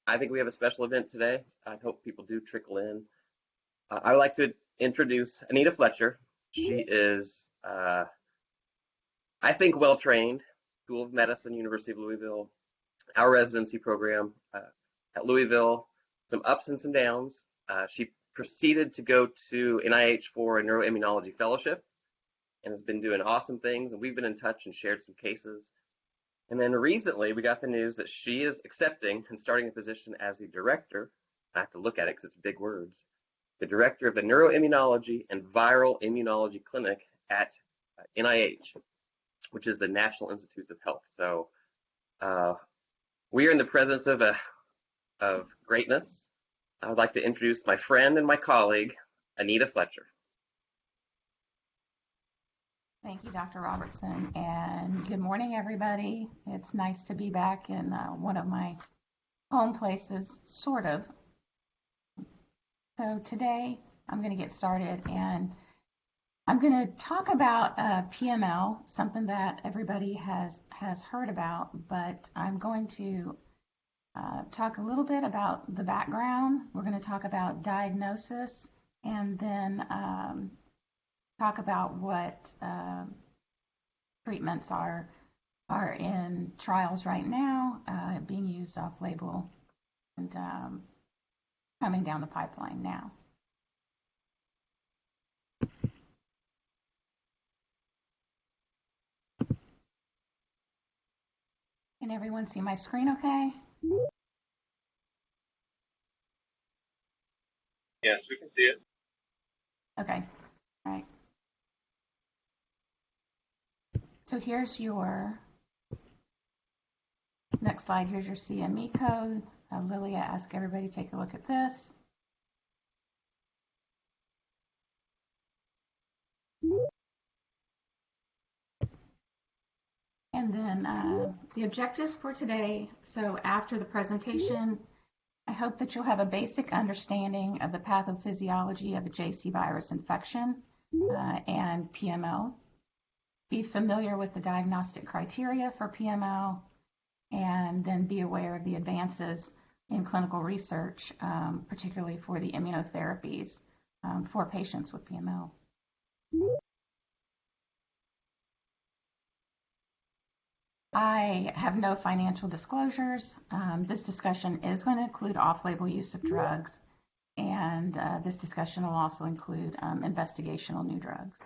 I think we have a special event today. I hope people do trickle in. I would like to introduce Anita Fletcher. She is, I think, well trained. School of Medicine, University of Louisville. Our residency program at Louisville, some ups and some downs. She proceeded to go to NIH for a neuroimmunology fellowship and has been doing awesome things. And we've been in touch and shared some cases. And then recently, we got the news that she is accepting and starting a position as the director. I have to look at it because it's big words. The director of the Neuroimmunology and Viral Immunology Clinic at NIH, which is the National Institutes of Health. So we are in the presence of greatness. I would like to introduce my friend and my colleague, Anita Fletcher. Thank you, Dr. Robertson, and good morning, everybody. It's nice to be back in one of my home places, sort of. So today I'm going to get started, and I'm going to talk about PML, something that everybody has heard about, but I'm going to talk a little bit about the background. We're going to talk about diagnosis, and then talk about what treatments are in trials right now, being used off-label, and coming down the pipeline now. Can everyone see my screen okay? Yes, we can see it. Okay, all right. So here's your, next slide, here's your CME code. Lilia asked everybody to take a look at this. And then the objectives for today. So after the presentation, I hope that you'll have a basic understanding of the pathophysiology of a JC virus infection and PML. Be familiar with the diagnostic criteria for PML, and then be aware of the advances in clinical research, particularly for the immunotherapies for patients with PML. I have no financial disclosures. This discussion is going to include off-label use of drugs, and this discussion will also include investigational new drugs.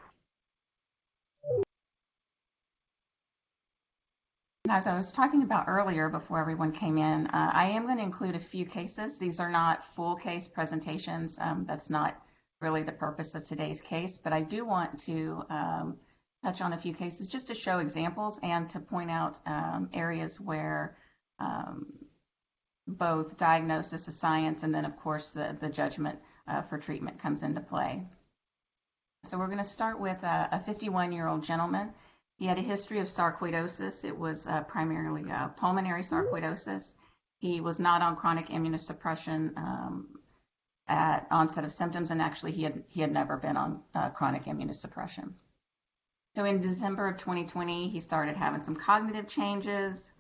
As I was talking about earlier before everyone came in, I am going to include a few cases. These are not full case presentations. That's not really the purpose of today's case, but I do want to touch on a few cases just to show examples and to point out areas where both diagnosis is science and then, of course, the judgment for treatment comes into play. So we're going to start with a 51-year-old gentleman. He had a history of sarcoidosis. It was primarily pulmonary sarcoidosis. He was not on chronic immunosuppression at onset of symptoms, and actually he had never been on chronic immunosuppression. So in December of 2020, he started having some cognitive changes.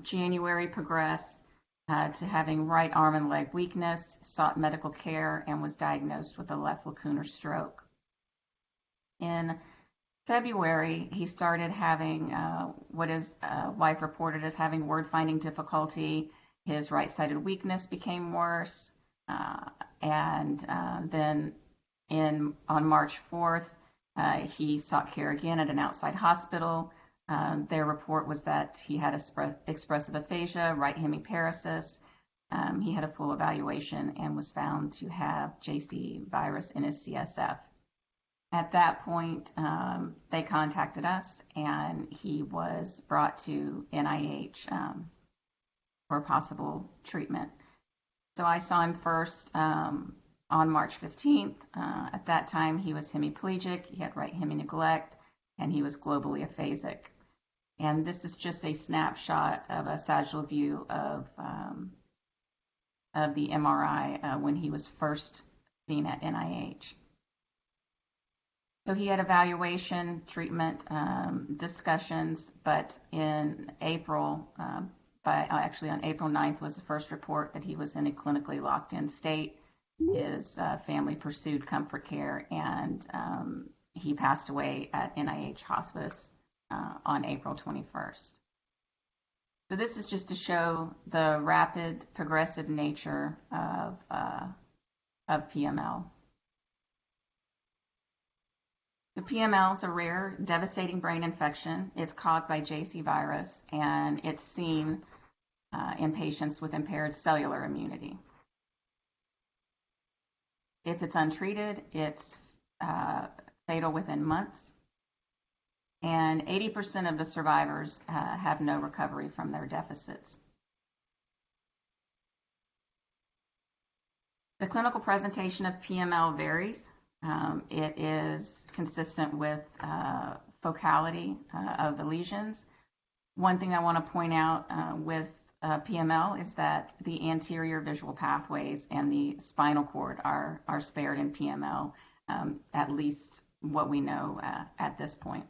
January progressed to having right arm and leg weakness, sought medical care, and was diagnosed with a left lacunar stroke. In February, he started having what his wife reported as having word-finding difficulty. His right-sided weakness became worse. And then on March 4th, he sought care again at an outside hospital. Their report was that he had expressive aphasia, right hemiparesis. He had a full evaluation and was found to have JC virus in his CSF. At that point, they contacted us, and he was brought to NIH for possible treatment. So I saw him first on March 15th. At that time, he was hemiplegic, he had right hemi neglect, and he was globally aphasic. And this is just a snapshot of a sagittal view of the MRI when he was first seen at NIH. So he had evaluation, treatment, discussions, but in April, actually on April 9th was the first report that he was in a clinically locked-in state. His family pursued comfort care, and he passed away at NIH Hospice on April 21st. So this is just to show the rapid progressive nature of PML. The PML is a rare, devastating brain infection. It's caused by JC virus, and it's seen in patients with impaired cellular immunity. If it's untreated, it's fatal within months, and 80% of the survivors have no recovery from their deficits. The clinical presentation of PML varies. It is consistent with focality of the lesions. One thing I want to point out with PML is that the anterior visual pathways and the spinal cord are spared in PML, at least what we know at this point.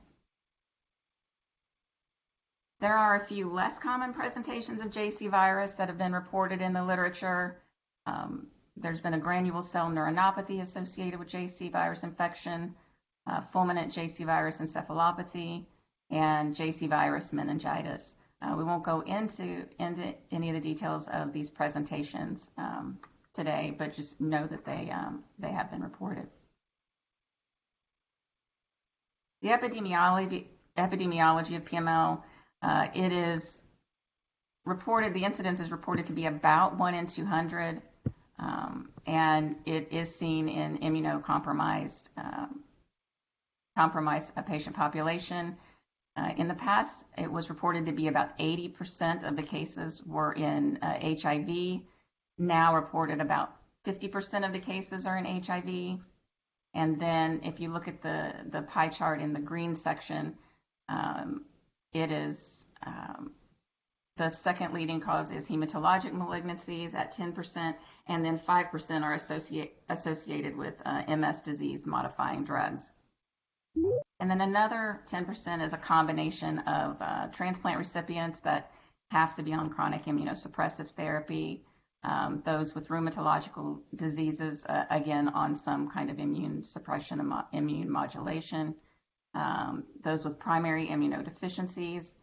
There are a few less common presentations of JC virus that have been reported in the literature. There's been a granule cell neuropathy associated with JC virus infection, fulminant JC virus encephalopathy, and JC virus meningitis. We won't go into any of the details of these presentations today, but just know that they have been reported. The epidemiology of PML, it is reported, the incidence is reported to be about 1 in 200, and it is seen in immunocompromised patient population. In the past, it was reported to be about 80% of the cases were in HIV. Now reported about 50% of the cases are in HIV. And then if you look at the pie chart in the green section, it is the second leading cause is hematologic malignancies at 10%, and then 5% are associated with MS disease modifying drugs. And then another 10% is a combination of transplant recipients that have to be on chronic immunosuppressive therapy, those with rheumatological diseases, again, on some kind of immune suppression and immune modulation. Those with primary immunodeficiencies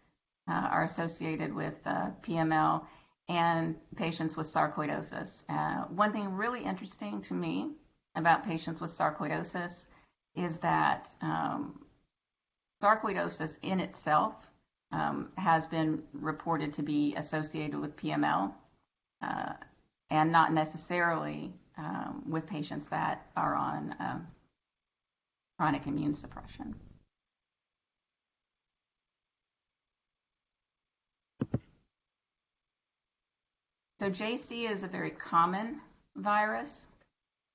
are associated with PML, and patients with sarcoidosis. One thing really interesting to me about patients with sarcoidosis is that sarcoidosis in itself has been reported to be associated with PML, and not necessarily with patients that are on chronic immune suppression. So JC is a very common virus,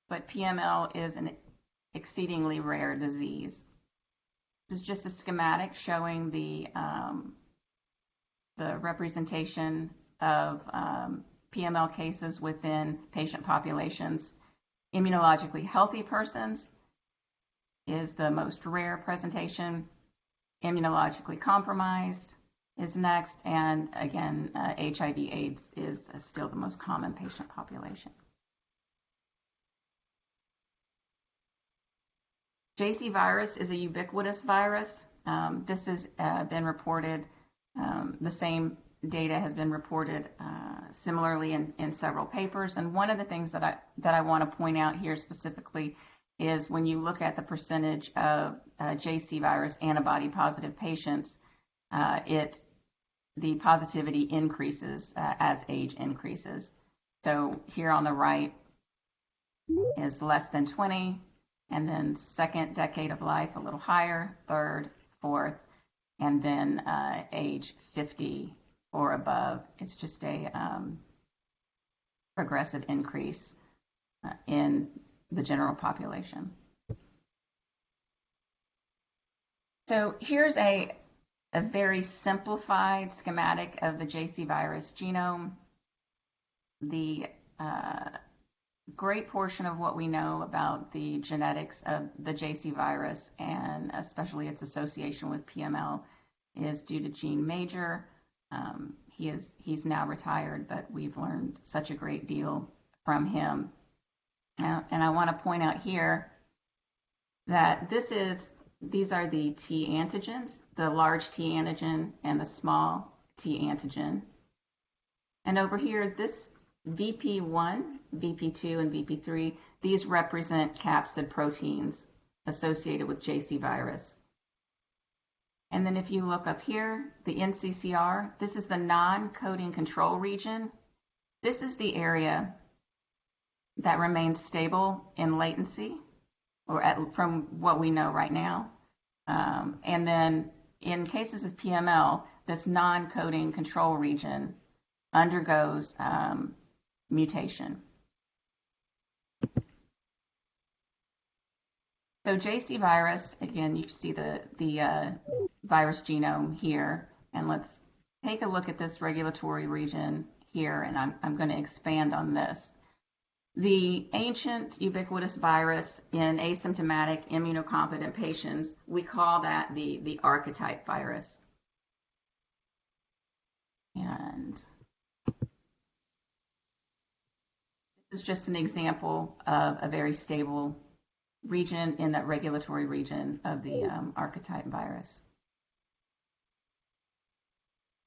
but PML is an exceedingly rare disease. This is just a schematic showing the representation of PML cases within patient populations. Immunologically healthy persons is the most rare presentation. Immunologically compromised is next, and again, HIV/AIDS is still the most common patient population. JC virus is a ubiquitous virus. This has been reported, the same data has been reported similarly in several papers. And one of the things that I want to point out here specifically is when you look at the percentage of JC virus antibody positive patients, the positivity increases as age increases. So here on the right is less than 20, and then second decade of life a little higher, third, fourth, and then age 50 or above. It's just a progressive increase in the general population. So here's a very simplified schematic of the JC virus genome. The great portion of what we know about the genetics of the JC virus, and especially its association with PML, is due to gene major. He's now retired, but we've learned such a great deal from him. And I want to point out here that these are the T antigens, the large T antigen and the small T antigen. And over here, this VP1, VP2, and VP3, these represent capsid proteins associated with JC virus. And then if you look up here, the NCCR, this is the non-coding control region. This is the area that remains stable in latency, from what we know right now. And then in cases of PML, this non-coding control region undergoes mutation. So JC virus, again, you see the virus genome here, and let's take a look at this regulatory region here, and I'm going to expand on this. The ancient ubiquitous virus in asymptomatic immunocompetent patients, we call that the archetype virus. And this is just an example of a very stable region in that regulatory region of the archetype virus.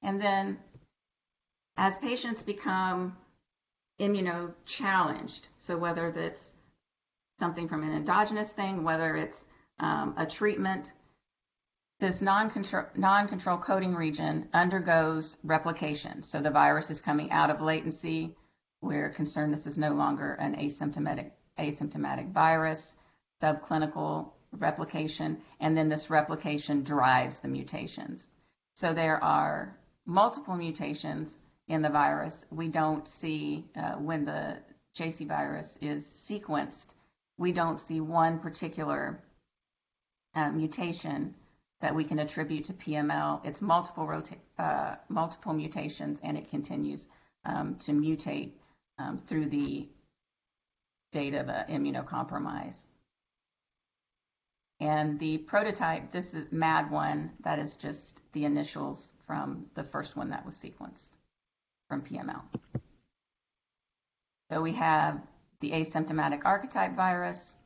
And then as patients become immunochallenged, so whether that's something from an endogenous thing, whether it's a treatment, this non-control coding region undergoes replication. So the virus is coming out of latency. We're concerned this is no longer an asymptomatic virus, subclinical replication, and then this replication drives the mutations. So there are multiple mutations in the virus. We don't see, when the JC virus is sequenced, we don't see one particular mutation that we can attribute to PML. It's multiple mutations, and it continues to mutate through the state of immunocompromise. And the prototype, this is MAD1, that is just the initials from the first one that was sequenced from PML. So we have the asymptomatic archetype virus,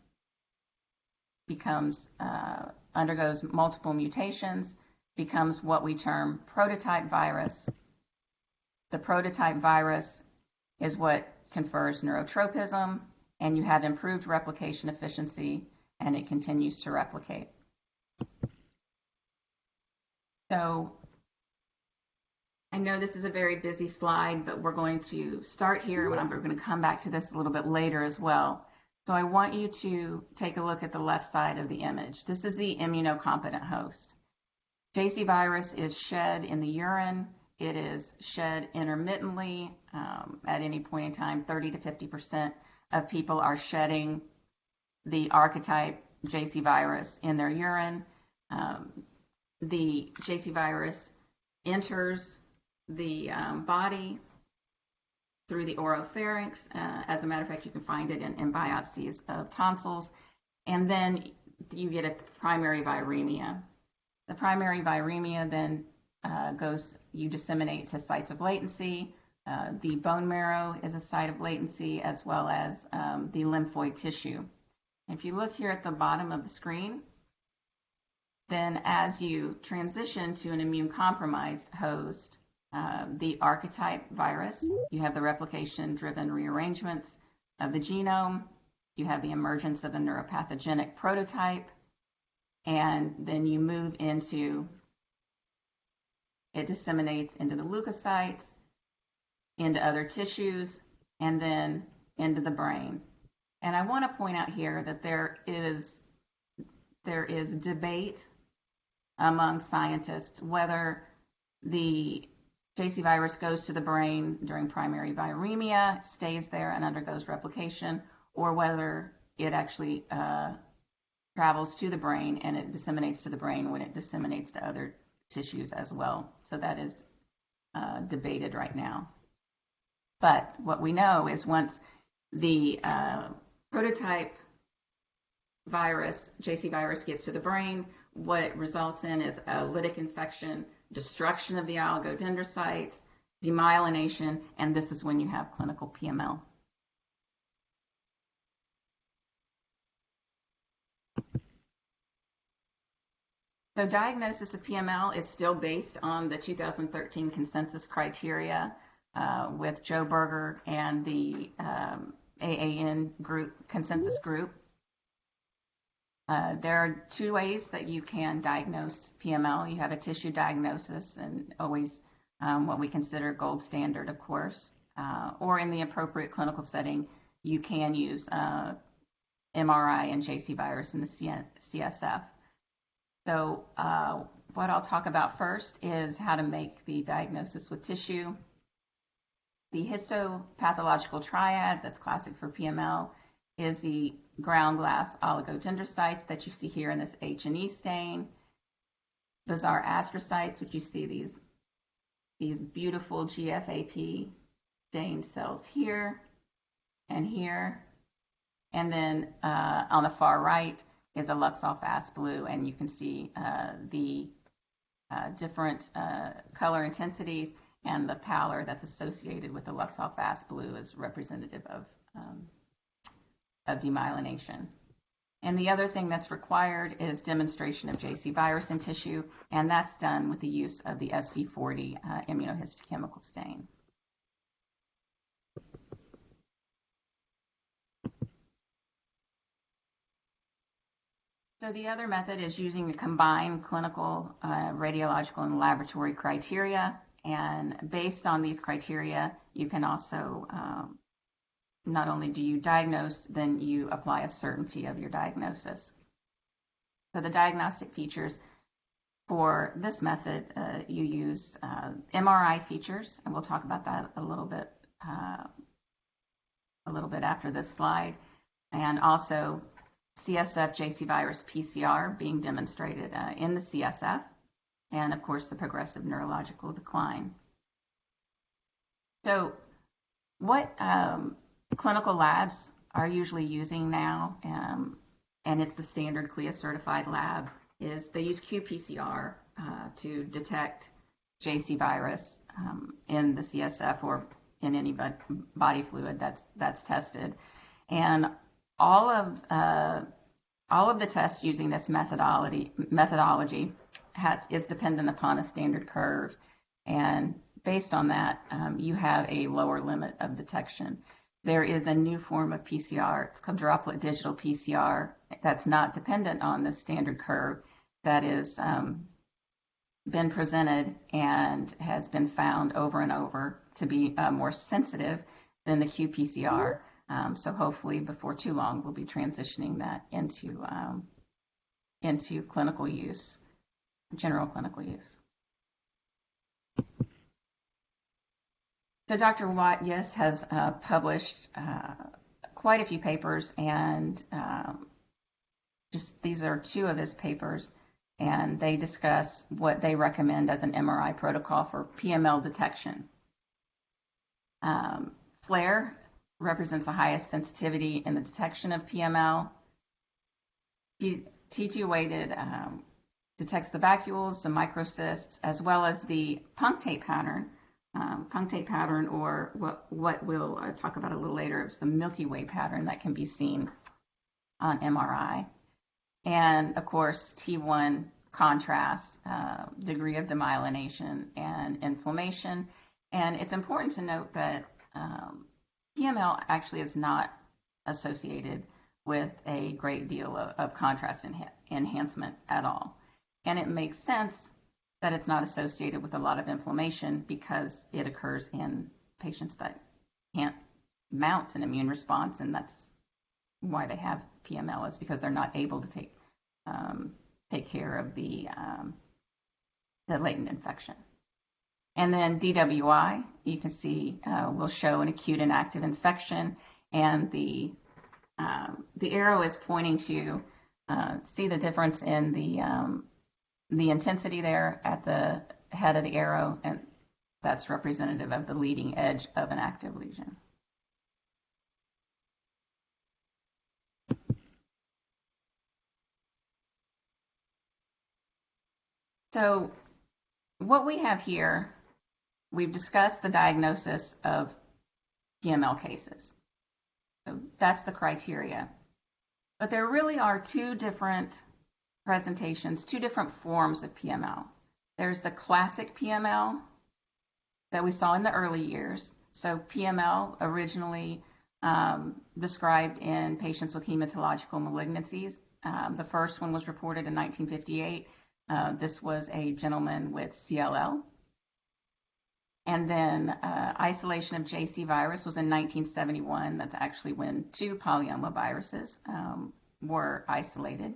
undergoes multiple mutations, becomes what we term prototype virus. The prototype virus is what confers neurotropism, and you have improved replication efficiency, and it continues to replicate. So I know this is a very busy slide, but we're going to start here, and we're going to come back to this a little bit later as well. So I want you to take a look at the left side of the image. This is the immunocompetent host. JC virus is shed in the urine. It is shed intermittently at any point in time. 30 to 50% of people are shedding the archetype JC virus in their urine. The JC virus enters the body through the oropharynx. As a matter of fact, you can find it in biopsies of tonsils. And then you get a primary viremia. The primary viremia then you disseminate to sites of latency. The bone marrow is a site of latency, as well as the lymphoid tissue. If you look here at the bottom of the screen, then as you transition to an immune-compromised host, the archetype virus, you have the replication-driven rearrangements of the genome, you have the emergence of the neuropathogenic prototype, and then you move into, it disseminates into the leukocytes, into other tissues, and then into the brain. And I want to point out here that there is debate among scientists whether the JC virus goes to the brain during primary viremia, stays there and undergoes replication, or whether it actually travels to the brain and it disseminates to the brain when it disseminates to other tissues as well. So that is debated right now. But what we know is once the prototype virus, JC virus, gets to the brain, what it results in is a lytic infection, destruction of the oligodendrocytes, demyelination, and this is when you have clinical PML. So diagnosis of PML is still based on the 2013 consensus criteria with Joe Berger and the AAN group, consensus group. There are two ways that you can diagnose PML. You have a tissue diagnosis, and always what we consider gold standard, of course, or in the appropriate clinical setting, you can use MRI and JC virus in the CSF. So what I'll talk about first is how to make the diagnosis with tissue. The histopathological triad that's classic for PML is the ground glass oligodendrocytes that you see here in this H&E stain. Those are astrocytes, which you see these beautiful GFAP stained cells here and here. And then on the far right is a Luxol-Fast blue, and you can see the different color intensities, and the pallor that's associated with the Luxol-Fast blue is representative of demyelination. And the other thing that's required is demonstration of JC virus in tissue, and that's done with the use of the SV40 immunohistochemical stain. So the other method is using the combined clinical, radiological, and laboratory criteria. And based on these criteria, you can also, not only do you diagnose, then you apply a certainty of your diagnosis. So the diagnostic features for this method, you use MRI features, and we'll talk about that a little bit after this slide, and also CSF JC virus PCR being demonstrated in the CSF, and of course the progressive neurological decline. So what clinical labs are usually using now, and it's the standard CLIA certified lab, is they use qPCR to detect JC virus in the CSF or in any body fluid that's tested. And all of the tests using this methodology is dependent upon a standard curve, and based on that, you have a lower limit of detection. There is a new form of PCR, it's called droplet digital PCR, that's not dependent on the standard curve, that is been presented and has been found over and over to be more sensitive than the qPCR. So hopefully before too long, we'll be transitioning that into clinical use, general clinical use. So Dr. Watt-Yes has published quite a few papers, and just these are two of his papers, and they discuss what they recommend as an MRI protocol for PML detection. FLAIR represents the highest sensitivity in the detection of PML. T2 weighted detects the vacuoles, the microcysts, as well as the punctate pattern. Punctate pattern, or what we'll talk about a little later, is the Milky Way pattern that can be seen on MRI. And of course, T1 contrast, degree of demyelination and inflammation. And it's important to note that PML actually is not associated with a great deal of contrast enhancement at all. And it makes sense that it's not associated with a lot of inflammation because it occurs in patients that can't mount an immune response, and that's why they have PML, is because they're not able to take care of the latent infection. And then DWI, you can see, will show an acute and active infection, and the arrow is pointing to see the difference in the intensity there at the head of the arrow, and that's representative of the leading edge of an active lesion. So what we have here we've discussed the diagnosis of PML cases. So that's the criteria. But there really are two different presentations, two different forms of PML. There's the classic PML that we saw in the early years. So PML originally described in patients with hematological malignancies. The first one was reported in 1958. This was a gentleman with CLL. And then isolation of JC virus was in 1971. That's actually when two polyomaviruses were isolated,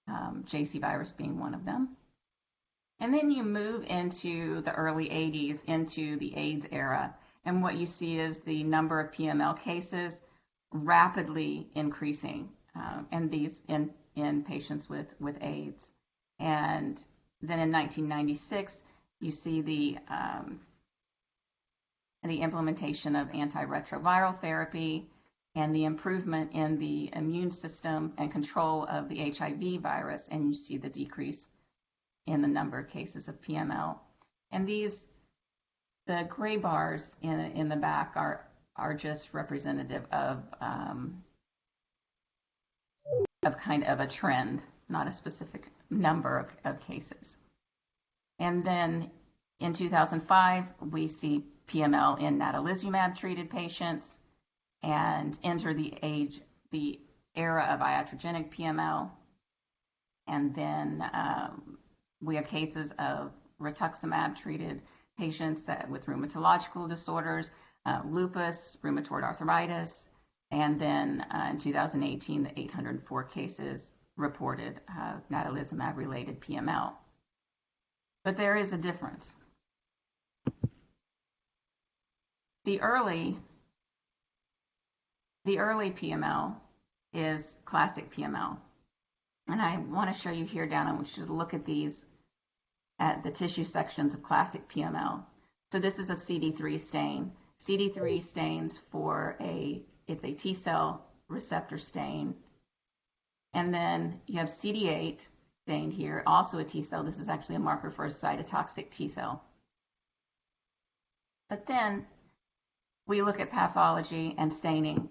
JC virus being one of them. And then you move into the early 80s, into the AIDS era. And what you see is the number of PML cases rapidly increasing in patients with AIDS. And then in 1996, you see the implementation of antiretroviral therapy and the improvement in the immune system and control of the HIV virus, and you see the decrease in the number of cases of PML. And the gray bars in the back are just representative of kind of a trend, not a specific number of cases. And then in 2005, we see PML in natalizumab-treated patients and enter the era of iatrogenic PML. And then we have cases of rituximab-treated patients with rheumatological disorders, lupus, rheumatoid arthritis, and then in 2018, the 804 cases reported natalizumab-related PML. But there is a difference. The early PML is classic PML. And I want to show you here down, I want you to look at these, at the tissue sections of classic PML. So this is a CD3 stain. CD3 stains it's a T-cell receptor stain. And then you have CD8 stained here, also a T-cell. This is actually a marker for a cytotoxic T-cell. But then we look at pathology and staining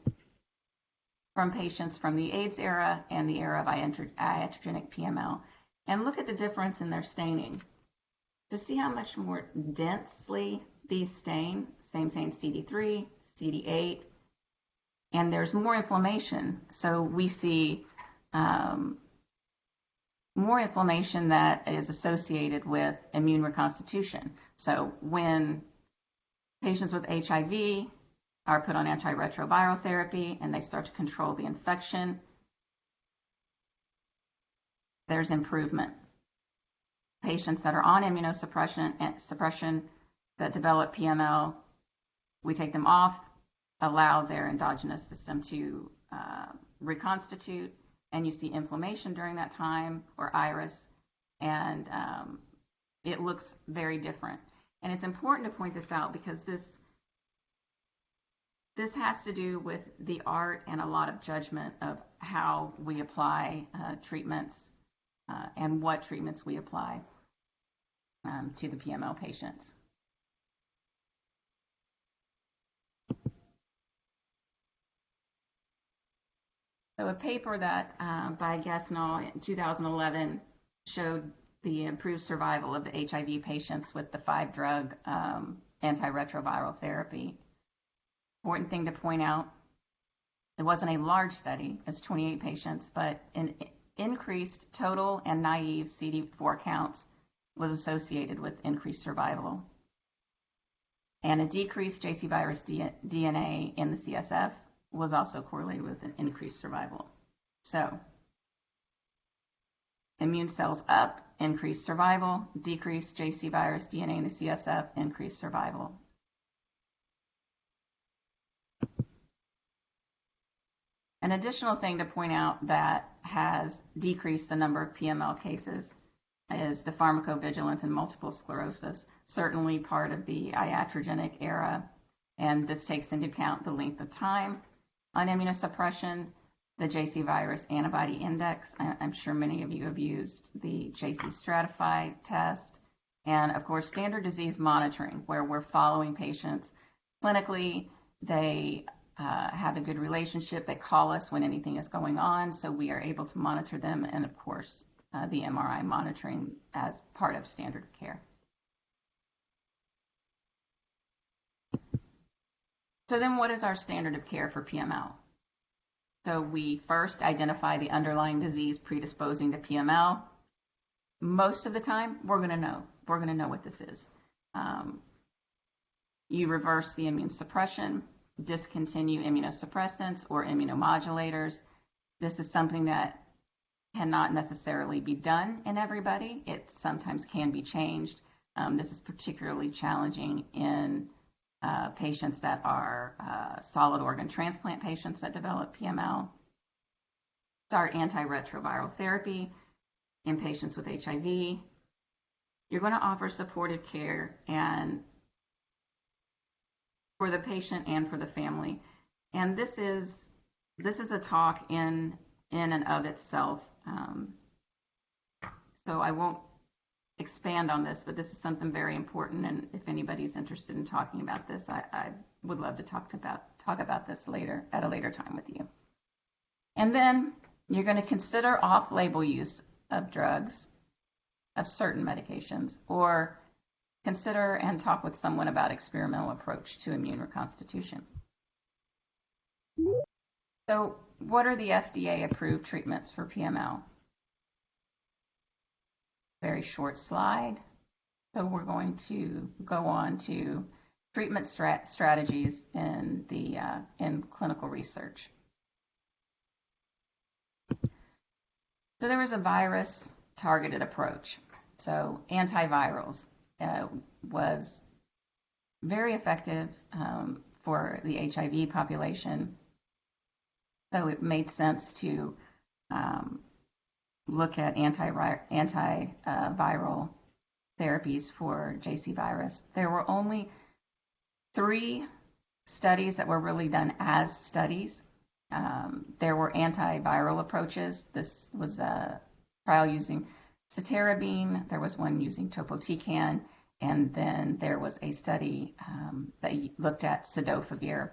from patients from the AIDS era and the era of iatrogenic PML, and look at the difference in their staining. To see how much more densely these stain, same CD3, CD8, and there's more inflammation. So we see more inflammation that is associated with immune reconstitution. So when patients with HIV are put on antiretroviral therapy and they start to control the infection, there's improvement. Patients that are on immunosuppression that develop PML, we take them off, allow their endogenous system to reconstitute, and you see inflammation during that time, or iris, and it looks very different. And it's important to point this out because this has to do with the art and a lot of judgment of how we apply treatments and what treatments we apply to the PML patients. So a paper that by Gasnall in 2011 showed the improved survival of the HIV patients with the 5-drug antiretroviral therapy. Important thing to point out, it wasn't a large study, it's 28 patients, but an increased total and naive CD4 counts was associated with increased survival. And a decreased JC virus DNA in the CSF was also correlated with an increased survival. So, immune cells up, increased survival, decreased JC virus DNA in the CSF, increased survival. An additional thing to point out that has decreased the number of PML cases is the pharmacovigilance in multiple sclerosis, certainly part of the iatrogenic era, and this takes into account the length of time on immunosuppression, the JC virus antibody index. I'm sure many of you have used the JC Stratify test And of course, standard disease monitoring, where we're following patients clinically. They have a good relationship. They call us when anything is going on, so we are able to monitor them. And of course, the MRI monitoring as part of standard care. So then what is our standard of care for PML? So we first identify the underlying disease predisposing to PML. Most of the time, we're going to know. We're going to know what this is. You reverse the immune suppression, discontinue immunosuppressants or immunomodulators. This is something that cannot necessarily be done in everybody. It sometimes can be changed. This is particularly challenging in patients that are solid organ transplant patients that develop PML. Start antiretroviral therapy in patients with HIV. You're going to offer supportive care and for the patient and for the family. And this is a talk in and of itself. So I won't expand on this, but this is something very important. And if anybody's interested in talking about this, I would love to talk about this later at a later time with you. And then you're going to consider off-label use of drugs, of certain medications, or consider and talk with someone about experimental approach to immune reconstitution. So what are the FDA approved treatments for PML? Very short slide. So we're going to go on to treatment strategies in clinical research. So there was a virus targeted approach. So antivirals was very effective for the HIV population. So it made sense to look at antiviral therapies for JC virus. There were only 3 studies that were really done as studies. There were antiviral approaches. This was a trial using cytarabine. There was one using topotecan, and then there was a study that looked at cidofovir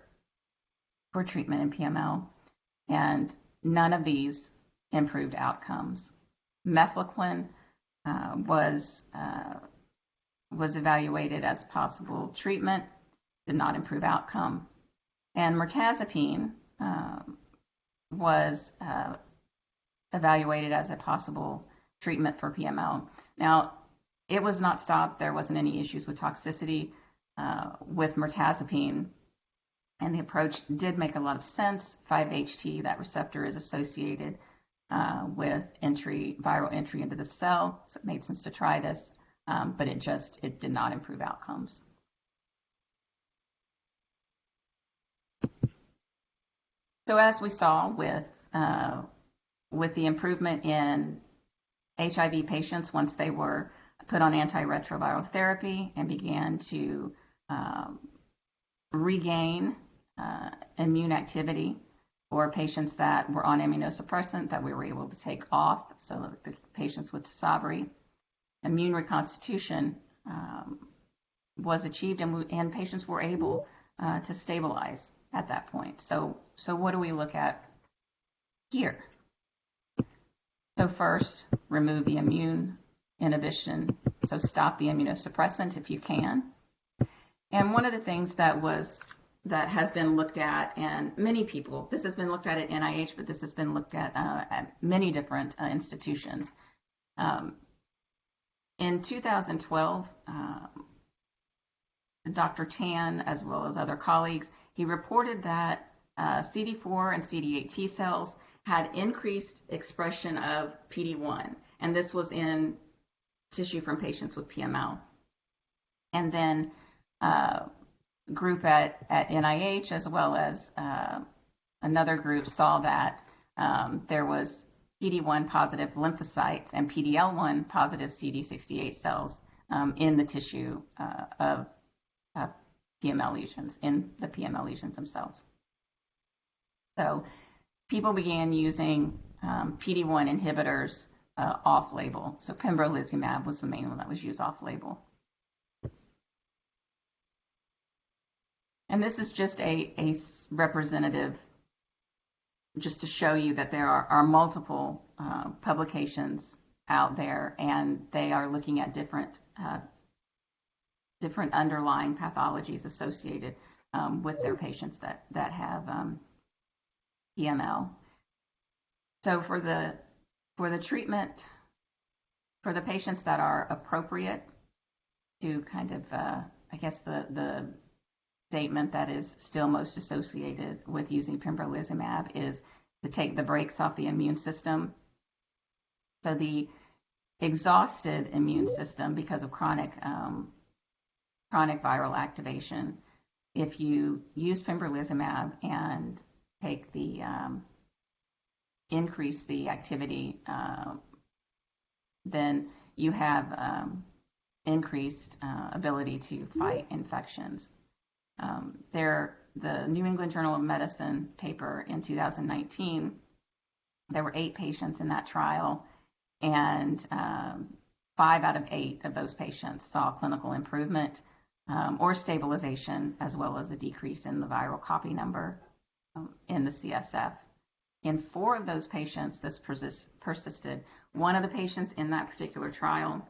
for treatment in PML, and none of these improved outcomes. Mefloquine was evaluated as possible treatment, did not improve outcome, and mirtazapine was evaluated as a possible treatment for PML. Now, it was not stopped. There wasn't any issues with toxicity with mirtazapine, and the approach did make a lot of sense. 5-HT, that receptor, is associated with viral entry into the cell, so it made sense to try this, but it did not improve outcomes. So as we saw with the improvement in HIV patients once they were put on antiretroviral therapy and began to regain immune activity, or patients that were on immunosuppressant that we were able to take off, so the patients with Tysabri, immune reconstitution was achieved, and patients were able to stabilize at that point. So what do we look at here? So first, remove the immune inhibition, so stop the immunosuppressant if you can. And one of the things that has been looked at, and many people, this has been looked at NIH, but this has been looked at many different institutions. In 2012, Dr. Tan, as well as other colleagues, he reported that CD4 and CD8 T cells had increased expression of PD-1, and this was in tissue from patients with PML. And then group at NIH, as well as another group, saw that there was PD-1 positive lymphocytes and PD-L1 positive CD68 cells in the tissue of PML lesions, in the PML lesions themselves. So people began using PD-1 inhibitors off-label. So pembrolizumab was the main one that was used off-label. And this is just a representative, just to show you that there are multiple publications out there, and they are looking at different underlying pathologies associated with their patients that have PML. So for the treatment, for the patients that are appropriate to kind of, I guess the statement that is still most associated with using pembrolizumab is to take the brakes off the immune system. So the exhausted immune system, because of chronic viral activation, if you use pembrolizumab and take the increase the activity, then you have increased ability to fight infections. The New England Journal of Medicine paper in 2019, there were 8 patients in that trial, and 5 out of 8 of those patients saw clinical improvement or stabilization, as well as a decrease in the viral copy number in the CSF. In 4 of those patients, this persisted. One of the patients in that particular trial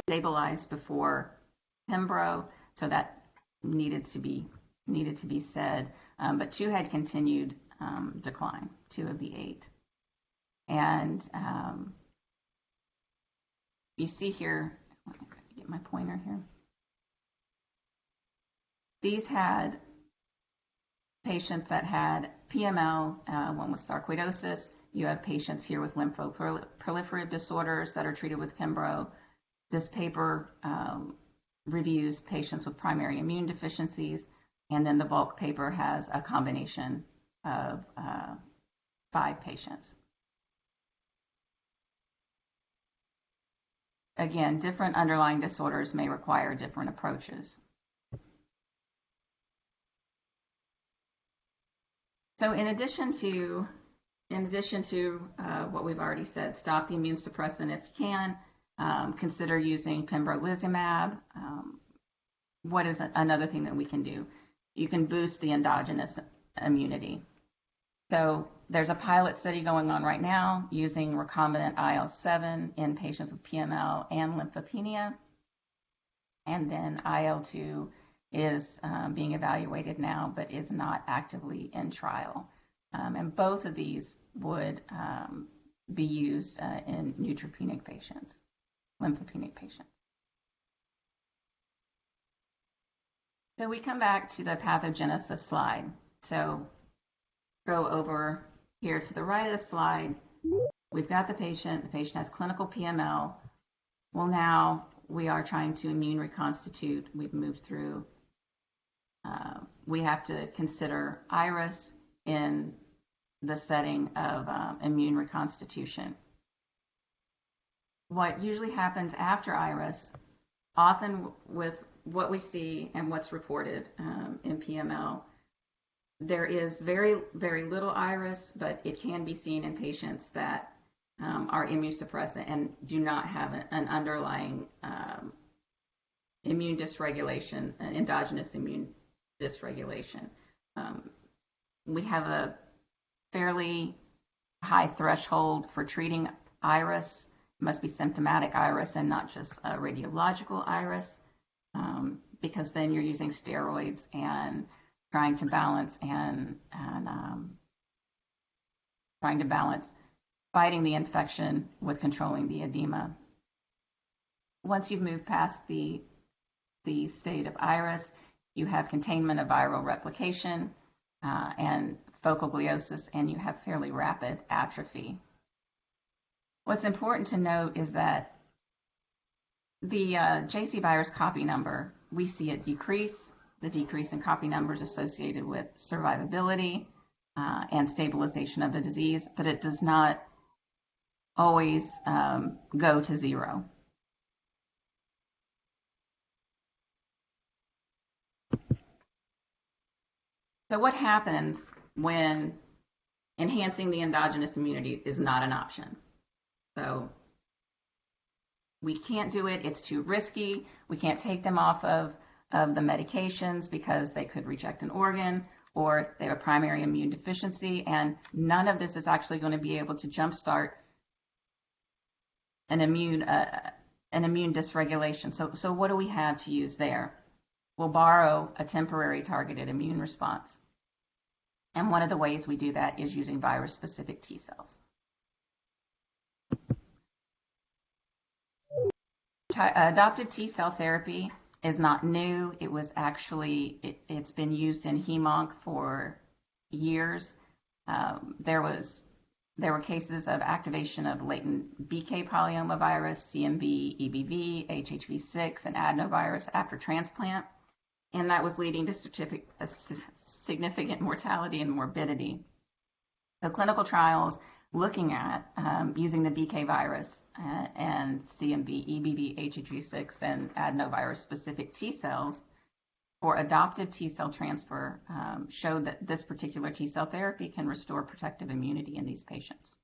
stabilized before pembro, so that needed to be said, but 2 had continued decline, 2 of the 8. And you see here, let me get my pointer here. These had patients that had PML, one with sarcoidosis. You have patients here with lymphoproliferative disorders that are treated with pembro. This paper reviews patients with primary immune deficiencies, and then the bulk paper has a combination of 5 patients. Again, different underlying disorders may require different approaches. So in addition to what we've already said, stop the immune suppressant if you can. Consider using pembrolizumab. What is another thing that we can do? You can boost the endogenous immunity. So there's a pilot study going on right now using recombinant IL-7 in patients with PML and lymphopenia. And then IL-2 is being evaluated now, but is not actively in trial. And both of these would be used in neutropenic patients, lymphopenic patients. So we come back to the pathogenesis slide. So go over here to the right of the slide. We've got the patient has clinical PML. Well, now we are trying to immune reconstitute. We've moved through. We have to consider iris in the setting of immune reconstitution. What usually happens after iris, often with what we see and what's reported in PML, there is very, very little iris, but it can be seen in patients that are immunosuppressant and do not have an underlying immune dysregulation, an endogenous immune dysregulation. We have a fairly high threshold for treating iris. It must be symptomatic iris and not just a radiological iris, because then you're using steroids and trying to balance fighting the infection with controlling the edema. Once you've moved past the state of iris, you have containment of viral replication and focal gliosis, and you have fairly rapid atrophy. What's important to note is that the JC virus copy number, we see it decrease. The decrease in copy numbers associated with survivability and stabilization of the disease, but it does not always go to 0. So what happens when enhancing the endogenous immunity is not an option? So we can't do it. It's too risky. We can't take them off of of the medications because they could reject an organ or they have a primary immune deficiency, and none of this is actually going to be able to jumpstart an immune dysregulation. So what do we have to use there? We'll borrow a temporary targeted immune response. And one of the ways we do that is using virus-specific T cells. Adoptive T cell therapy is not new. It was actually, it's been used in hem/onc for years. There were cases of activation of latent BK polyomavirus, CMV, EBV, HHV6, and adenovirus after transplant, and that was leading to significant mortality and morbidity. So clinical trials looking at using the BK virus and CMV, EBV, HHV6, and adenovirus specific T cells for adoptive T cell transfer showed that this particular T cell therapy can restore protective immunity in these patients.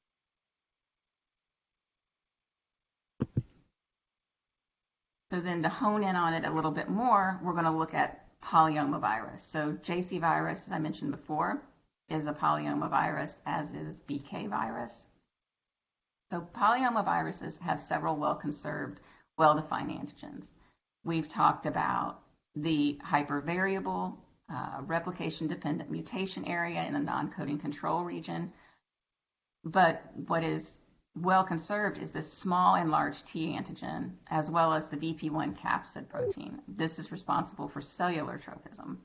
So then to hone in on it a little bit more, we're going to look at polyomavirus. So JC virus, as I mentioned before, is a polyomavirus, as is BK virus. So polyomaviruses have several well-conserved, well-defined antigens. We've talked about the hypervariable, replication-dependent mutation area in the non-coding control region. But what is well-conserved is this small and large T antigen, as well as the VP1 capsid protein. This is responsible for cellular tropism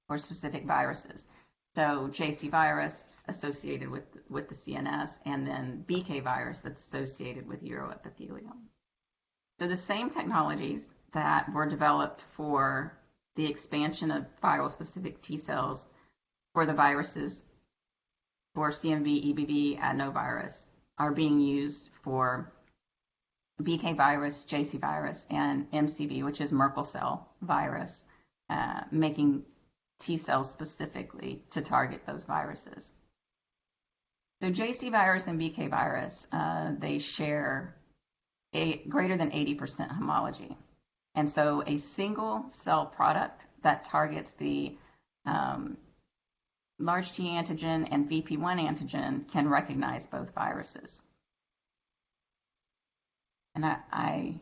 for specific viruses. So JC virus associated with the CNS, and then BK virus that's associated with uroepithelium. So the same technologies that were developed for the expansion of viral-specific T cells for the viruses for CMV, EBV, adenovirus are being used for BK virus, JC virus, and MCV, which is Merkel cell virus, making T cells specifically to target those viruses. So JC virus and BK virus, they share a greater than 80% homology. And so a single cell product that targets the large T antigen and VP1 antigen can recognize both viruses. And I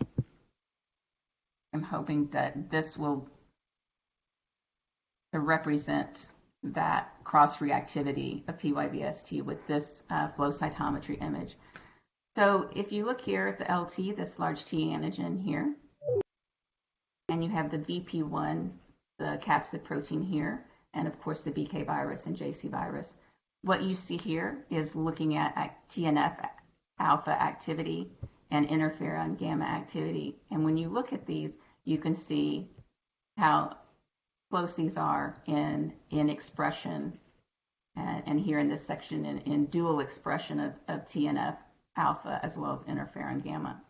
am hoping that this will represent that cross-reactivity of PYVST with this flow cytometry image. So if you look here at the LT, this large T antigen here, and you have the VP1, the capsid protein here, and of course the BK virus and JC virus, what you see here is looking at TNF alpha activity and interferon gamma activity. And when you look at these, you can see how close these are in expression, and here in this section in dual expression of TNF alpha as well as interferon gamma.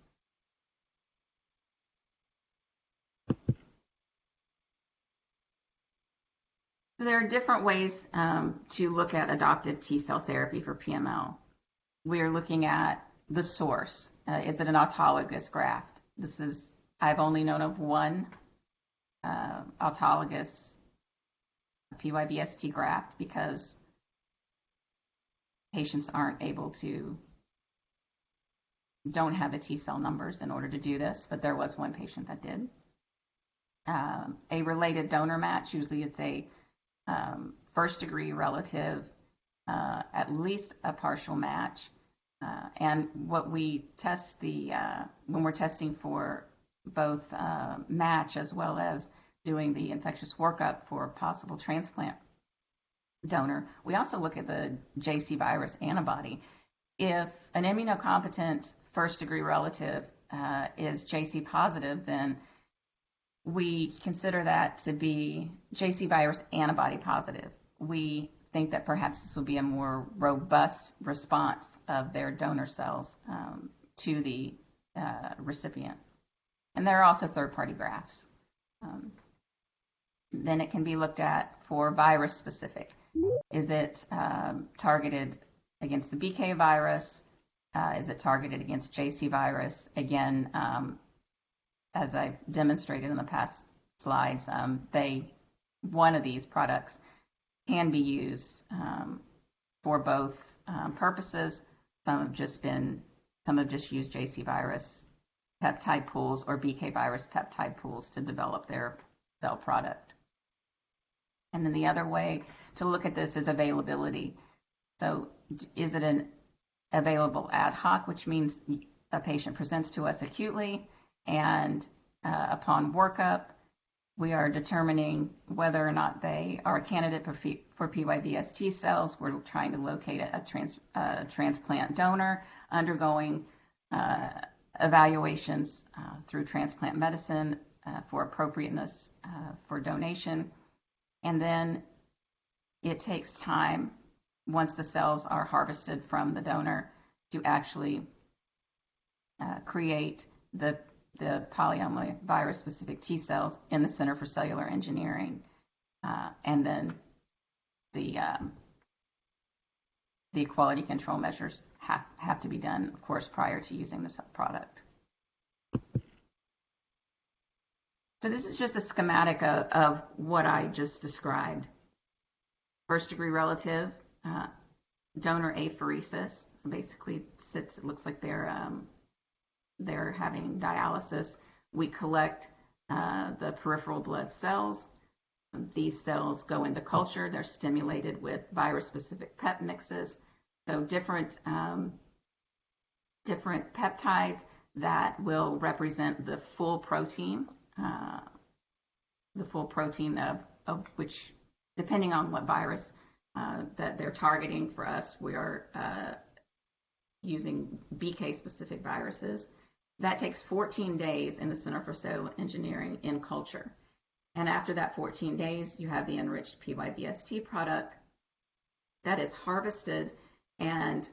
So there are different ways to look at adoptive T cell therapy for PML. We are looking at the source. Is it an autologous graft? I've only known of one autologous PYVST graft because patients don't have the T cell numbers in order to do this, but there was one patient that did. A related donor match, usually it's a first degree relative, at least a partial match. And what we test when we're testing for both match as well as doing the infectious workup for possible transplant donor, we also look at the JC virus antibody. If an immunocompetent first degree relative is JC positive, then we consider that to be JC virus antibody positive. We think that perhaps this will be a more robust response of their donor cells to the recipient. And there are also third-party grafts. Then it can be looked at for virus specific. Is it targeted against the BK virus? Is it targeted against JC virus? Again, as I've demonstrated in the past slides, one of these products can be used for both purposes. Some have just used JC virus peptide pools or BK virus peptide pools to develop their cell product. And then the other way to look at this is availability. So is it an available ad hoc, which means a patient presents to us acutely, and upon workup, we are determining whether or not they are a candidate for PYVS T cells. We're trying to locate a transplant donor, undergoing evaluations through transplant medicine for appropriateness for donation. And then it takes time, once the cells are harvested from the donor, to actually create the Polyomavirus specific T cells in the Center for Cellular Engineering. And then the quality control measures have to be done, of course, prior to using the product. So this is just a schematic of what I just described. First degree relative, donor apheresis. So basically, it looks like they're having dialysis. We collect the peripheral blood cells. These cells go into culture. They're stimulated with virus-specific PEP mixes. So different peptides that will represent the full protein of which, depending on what virus that they're targeting. For us, we are using BK-specific viruses. That takes 14 days in the Center for Cellular Engineering in culture. And after that 14 days, you have the enriched PYVST product that is harvested, and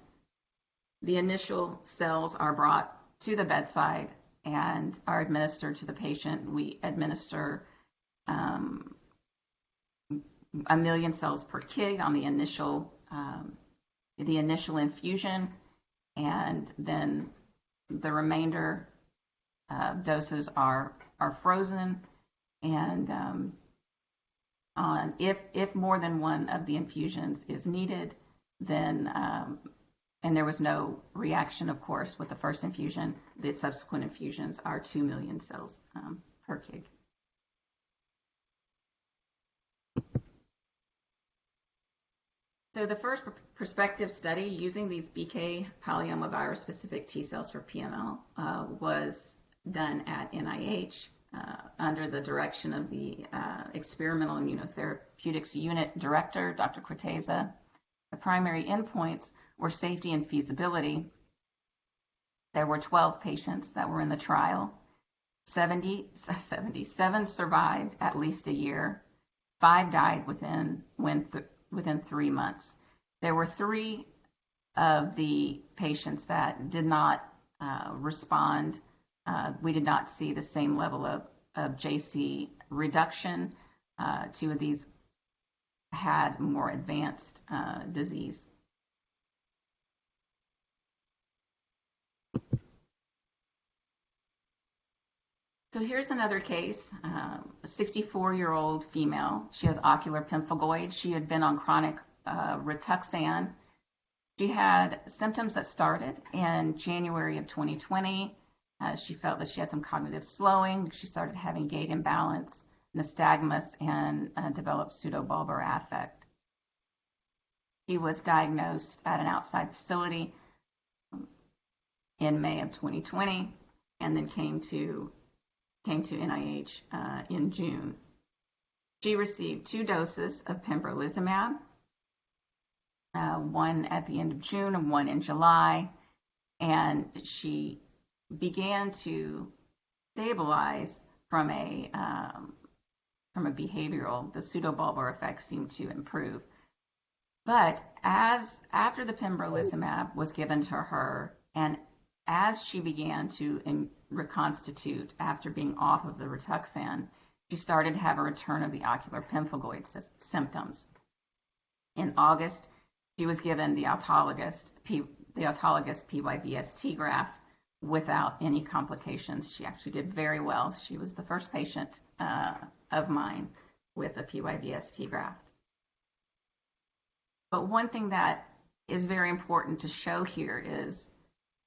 the initial cells are brought to the bedside and are administered to the patient. We administer 1 million cells per kg on the initial infusion, and then the remainder doses are frozen. And if more than one of the infusions is needed, then and there was no reaction, of course, with the first infusion, the subsequent infusions are 2 million cells per kg. So the first prospective study using these BK polyomavirus specific T cells for PML was done at NIH under the direction of the Experimental Immunotherapeutics Unit Director, Dr. Corteza. The primary endpoints were safety and feasibility. There were 12 patients that were in the trial. 77 survived at least a year. 5 died within 3 months. There were 3 of the patients that did not respond. We did not see the same level of JC reduction. 2 of these had more advanced disease. So here's another case, a 64-year-old female. She has ocular pemphigoid. She had been on chronic Rituxan. She had symptoms that started in January of 2020. She felt that she had some cognitive slowing. She started having gait imbalance, nystagmus, and developed pseudobulbar affect. She was diagnosed at an outside facility in May of 2020, and then came to NIH in June. She received 2 doses of pembrolizumab, one at the end of June and one in July, and she began to stabilize from a behavioral. The pseudobulbar effects seemed to improve. But after the pembrolizumab was given to her, and as she began to reconstitute after being off of the Rituxan, she started to have a return of the ocular pemphigoid symptoms. In August, she was given the autologous PYVST graft without any complications. She actually did very well. She was the first patient of mine with a PYVST graft. But one thing that is very important to show here is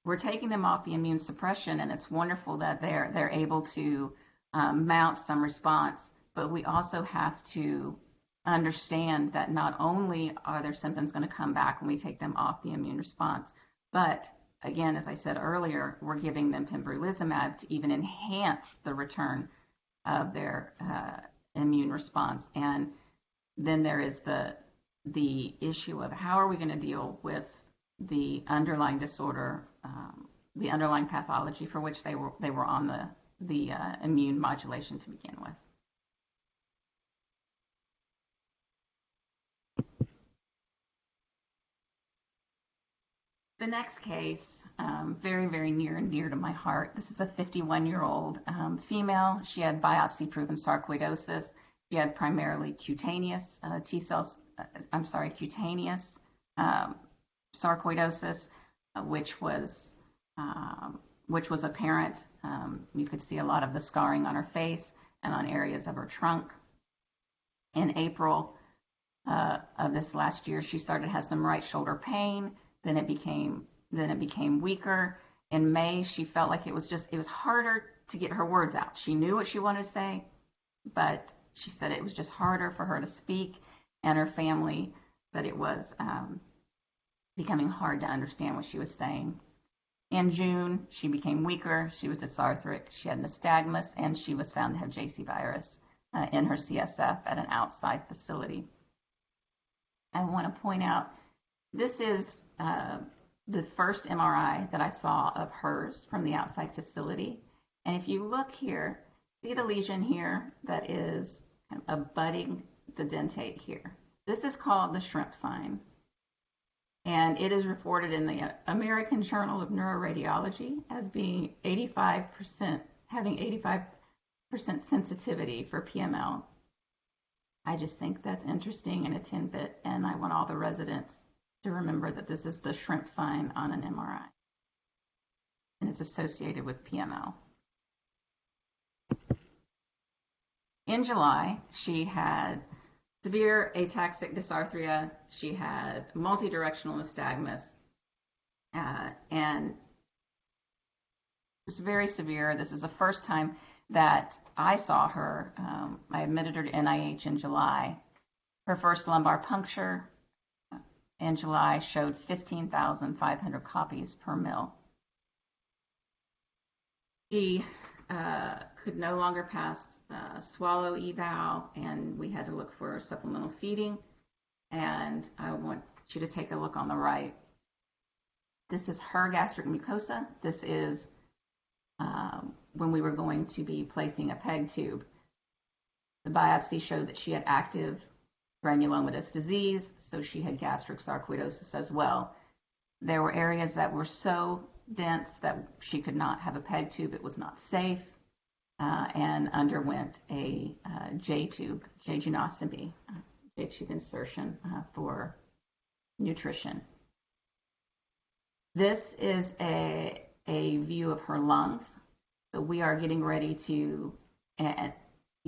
we're taking them off the immune suppression, and it's wonderful that they're able to mount some response, but we also have to understand that not only are their symptoms going to come back when we take them off the immune response, but again, as I said earlier, we're giving them pembrolizumab to even enhance the return of their immune response. And then there is the issue of how are we going to deal with the underlying disorder, the underlying pathology for which they were on the immune modulation to begin with. The next case, very, very near and dear to my heart. This is a 51-year-old female. She had biopsy-proven sarcoidosis. She had primarily cutaneous cutaneous sarcoidosis, which was apparent. You could see a lot of the scarring on her face and on areas of her trunk. In April of this last year, she started to have some right shoulder pain. Then it became weaker. In May, she felt like it was harder to get her words out. She knew what she wanted to say, but she said it was just harder for her to speak, and her family said it was becoming hard to understand what she was saying. In June, she became weaker. She was dysarthric. She had nystagmus, and she was found to have JC virus in her CSF at an outside facility. I want to point out, this is the first MRI that I saw of hers from the outside facility. And if you look here, see the lesion here that is kind of abutting the dentate here. This is called the shrimp sign. And it is reported in the American Journal of Neuroradiology as being 85%, having 85% sensitivity for PML. I just think that's interesting and a tidbit, and I want all the residents to remember that this is the shrimp sign on an MRI, and it's associated with PML. In July, she had severe ataxic dysarthria. She had multidirectional nystagmus, and it was very severe. This is the first time that I saw her. I admitted her to NIH in July. Her first lumbar puncture in July showed 15,500 copies per mil. She could no longer pass swallow eval, and we had to look for supplemental feeding. And I want you to take a look on the right. This is her gastric mucosa. This is when we were going to be placing a PEG tube. The biopsy showed that she had active granulomatous disease, so she had gastric sarcoidosis as well. There were areas that were so dense that she could not have a PEG tube. It was not safe, and underwent a J-tube, jejunostomy, J-tube insertion for nutrition. This is a view of her lungs. So we are getting ready to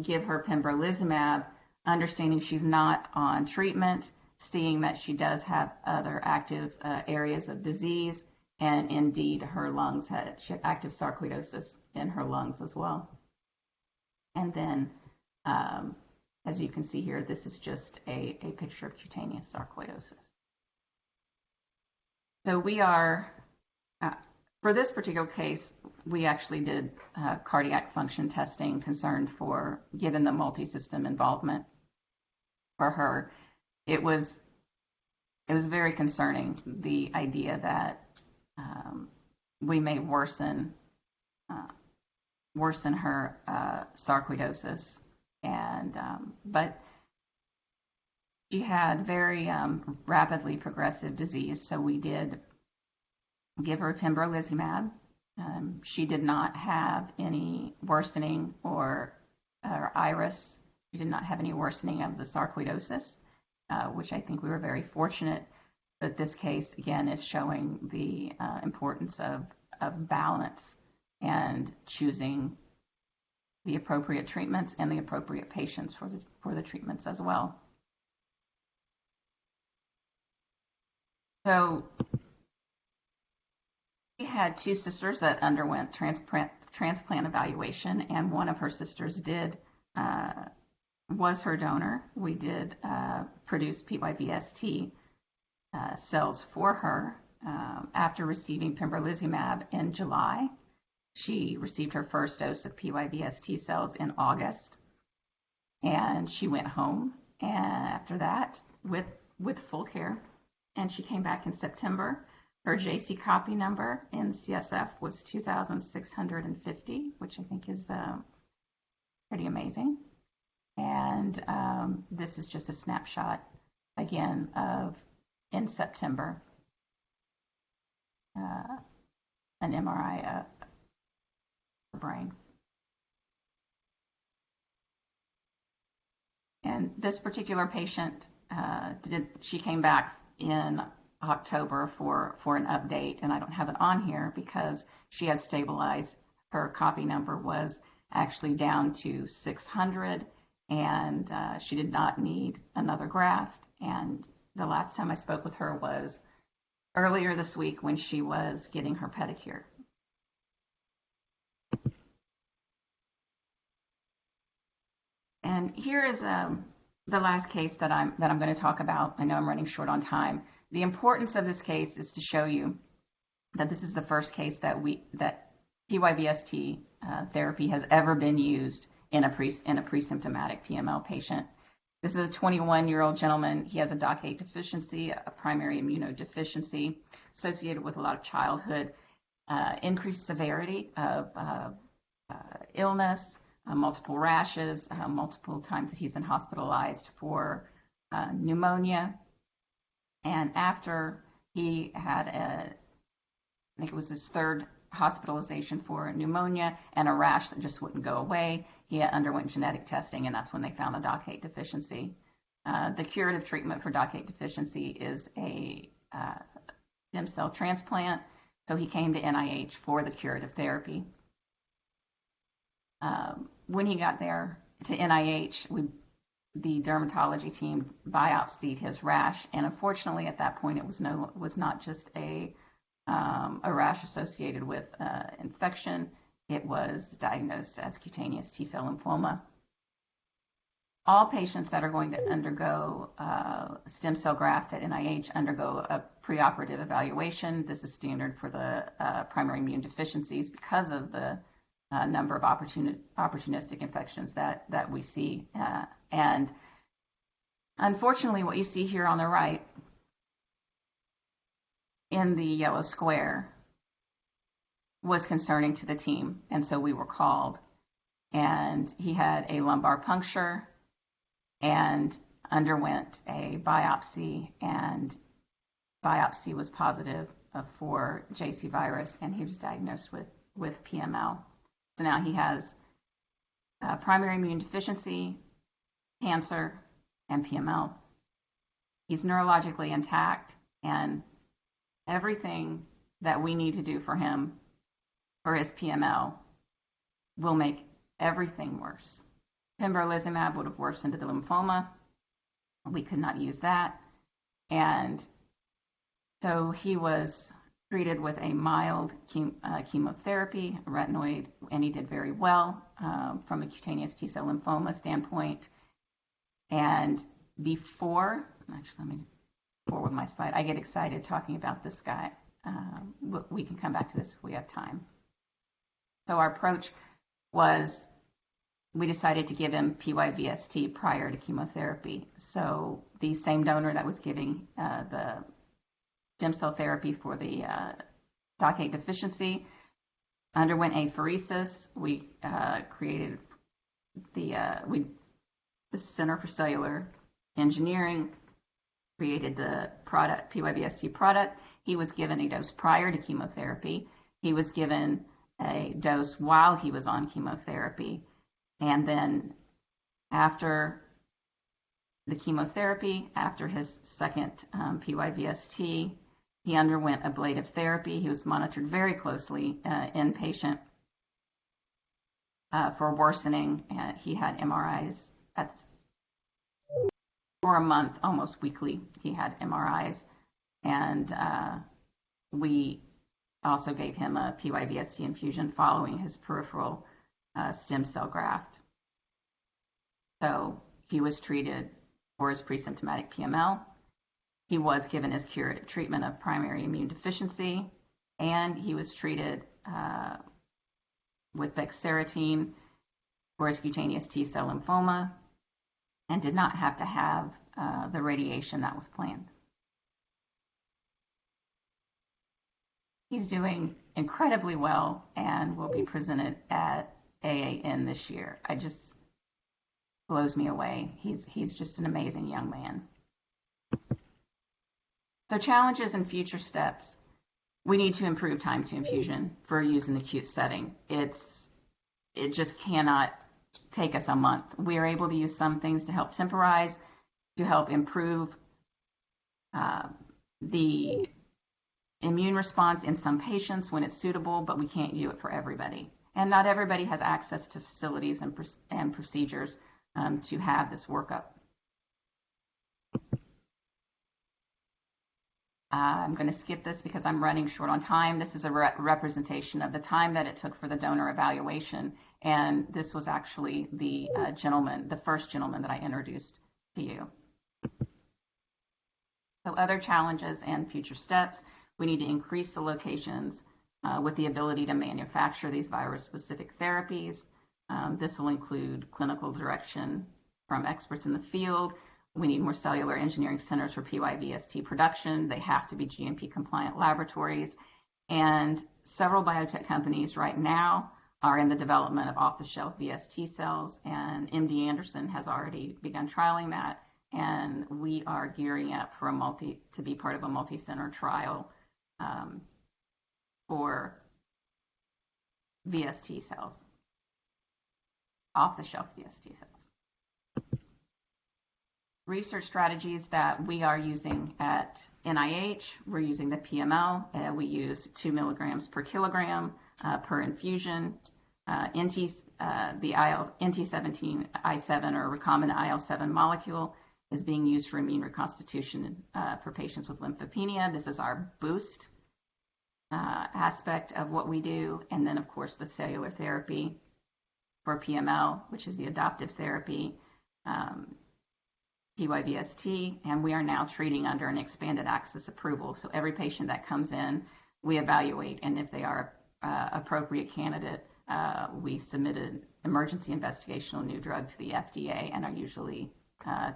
give her pembrolizumab, understanding she's not on treatment, seeing that she does have other active areas of disease, and indeed her lungs she had active sarcoidosis in her lungs as well. And then, as you can see here, this is just a picture of cutaneous sarcoidosis. So we are, for this particular case, we actually did cardiac function testing concerned for, given the multi-system involvement for her. It was very concerning, the idea that we may worsen her sarcoidosis, and but she had very rapidly progressive disease, so we did give her pembrolizumab. She did not have any worsening or iris. She did not have any worsening of the sarcoidosis, which I think we were very fortunate. But this case, again, is showing the importance of balance and choosing the appropriate treatments and the appropriate patients for the treatments as well. So she had two sisters that underwent transplant evaluation, and one of her sisters was her donor. We did produce PYVST cells for her after receiving pembrolizumab in July. She received her first dose of PYVST cells in August, and she went home after that with full care, and she came back in September. Her JC copy number in CSF was 2,650, which I think is pretty amazing. And this is just a snapshot, again, of in September, an MRI of the brain. And this particular patient, she came back in October for an update, and I don't have it on here because she had stabilized. Her copy number was actually down to 600, and she did not need another graft. And the last time I spoke with her was earlier this week when she was getting her pedicure. And here is the last case that I'm going to talk about. I know I'm running short on time. The importance of this case is to show you that this is the first case that PYVST therapy has ever been used in a pre-symptomatic PML patient. This is a 21-year-old gentleman. He has a DOCK8 deficiency, a primary immunodeficiency associated with a lot of childhood, increased severity of illness, multiple rashes, multiple times that he's been hospitalized for pneumonia. And after he had I think it was his third hospitalization for pneumonia and a rash that just wouldn't go away, he underwent genetic testing, and that's when they found a DOCK8 deficiency. The curative treatment for DOCK8 deficiency is a stem cell transplant, so he came to NIH for the curative therapy. When he got there to NIH, the dermatology team biopsied his rash, and unfortunately at that point it was not just a rash associated with infection. It was diagnosed as cutaneous T-cell lymphoma. All patients that are going to undergo stem cell graft at NIH undergo a preoperative evaluation. This is standard for the primary immune deficiencies because of the number of opportunistic infections that we see. And unfortunately, what you see here on the right in the yellow square was concerning to the team, and so we were called. And he had a lumbar puncture and underwent a biopsy, and biopsy was positive for JC virus, and he was diagnosed with PML. So now he has primary immune deficiency, cancer, and PML. He's neurologically intact, and everything that we need to do for him for his PML will make everything worse. Pembrolizumab would have worsened the lymphoma. We could not use that. And so he was treated with a mild chemotherapy, retinoid, and he did very well from a cutaneous T-cell lymphoma standpoint. And before, actually, let me forward my slide. I get excited talking about this guy. We can come back to this if we have time. So our approach was we decided to give him PYVST prior to chemotherapy. So the same donor that was giving the stem cell therapy for the DOCK8 deficiency underwent apheresis. We created the Center for Cellular Engineering, created the product, PYVST product. He was given a dose prior to chemotherapy. He was given a dose while he was on chemotherapy. And then after the chemotherapy, after his second PYVST, he underwent ablative therapy. He was monitored very closely inpatient. for worsening. And he had MRIs for a month, almost weekly. He had MRIs, and we also gave him a PYVST infusion following his peripheral stem cell graft. So he was treated for his pre-symptomatic PML. He was given his curative treatment of primary immune deficiency, and he was treated with bexarotene for his cutaneous T-cell lymphoma and did not have to have the radiation that was planned. He's doing incredibly well and will be presented at AAN this year. It just blows me away. He's just an amazing young man. So challenges and future steps. We need to improve time to infusion for use in the acute setting. It just cannot take us a month. We are able to use some things to help temporize, to help improve the immune response in some patients when it's suitable, but we can't do it for everybody. And not everybody has access to facilities and procedures to have this workup. I'm going to skip this because I'm running short on time. This is a representation of the time that it took for the donor evaluation, and this was actually the first gentleman that I introduced to you. So other challenges and future steps. We need to increase the locations with the ability to manufacture these virus-specific therapies. This will include clinical direction from experts in the field. We need more cellular engineering centers for PYVST production. They have to be GMP-compliant laboratories. And several biotech companies right now are in the development of off-the-shelf VST cells, and MD Anderson has already begun trialing that. And we are gearing up for to be part of a multi-center trial for VST cells, off-the-shelf VST cells. Research strategies that we are using at NIH, we're using the PML. We use 2 milligrams per kilogram per infusion. The NT17 I7 or recombinant IL-7 molecule is being used for immune reconstitution for patients with lymphopenia. This is our boost aspect of what we do. And then, of course, the cellular therapy for PML, which is the adoptive therapy, PYVST, and we are now treating under an expanded access approval. So every patient that comes in, we evaluate, and if they are appropriate candidate, we submit an emergency investigational new drug to the FDA and are usually